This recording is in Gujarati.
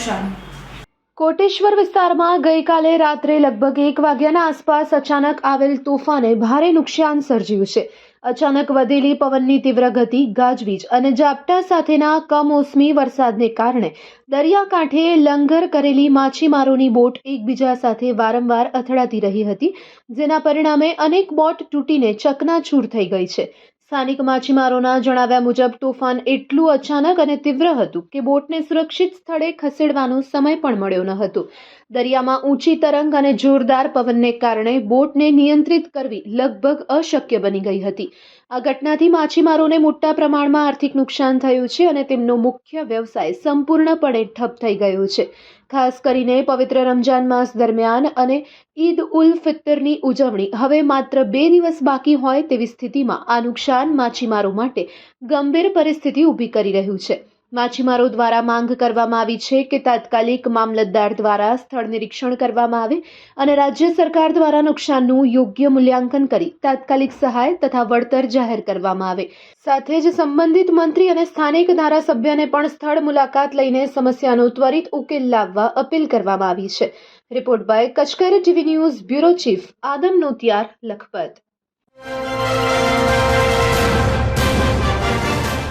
નુકસાન। કોટેશ્વર વિસ્તારમાં ગઈકાલે રાત્રે લગભગ 1 વાગ્યાના આસપાસ અચાનક આવેલ તોફાને ભારે નુકસાન સર્જ્યું છે। અચાનક વધેલી પવનની તીવ્ર ગતિ, ગાજવીજ અને ઝાપટા સાથેના કમોસમી વરસાદને કારણે દરિયાકાંઠે લંગર કરેલી માછીમારોની બોટ એકબીજા સાથે વારંવાર અથડાતી રહી હતી, જેના પરિણામે અનેક બોટ તૂટીને ચકનાચૂર થઈ ગઈ છે। સ્થાનિક માછીમારોના જણાવ્યા મુજબ તોફાન એટલું અચાનક અને તીવ્ર હતું કે બોટને સુરક્ષિત સ્થળે ખસેડવાનો સમય પણ મળ્યો ન હતો। દરિયામાં ઊંચી તરંગ અને જોરદાર પવનને કારણે બોટને નિયંત્રિત કરવી લગભગ અશક્ય બની ગઈ હતી। આ ઘટનાથી માછીમારોને મોટા પ્રમાણમાં આર્થિક નુકસાન થયું છે અને તેમનો મુખ્ય વ્યવસાય સંપૂર્ણપણે ઠપ થઈ ગયો છે। ખાસ કરીને પવિત્ર રમજાન માસ દરમિયાન અને ઈદ ઉલ ફિત્રની ઉજવણી હવે માત્ર 2 દિવસ બાકી હોય તેવી સ્થિતિમાં આ નુકસાન માછીમારો માટે ગંભીર પરિસ્થિતિ ઊભી કરી રહ્યું છે। માછીમારો દ્વારા માંગ કરવામાં આવી છે કે તાત્કાલિક મામલતદાર દ્વારા સ્થળ નિરીક્ષણ કરવામાં આવે અને રાજ્ય સરકાર દ્વારા નુકસાનનું યોગ્ય મૂલ્યાંકન કરી તાત્કાલિક સહાય તથા વળતર જાહેર કરવામાં આવે। સાથે જ સંબંધિત મંત્રી અને સ્થાનિક ધારાસભ્યને પણ સ્થળ મુલાકાત લઈને સમસ્યાનો ત્વરિત ઉકેલ લાવવા અપીલ કરવામાં આવી છે। રિપોર્ટ બાય કચકર TV news bureau chief Adam Notiyar, Lakhpat.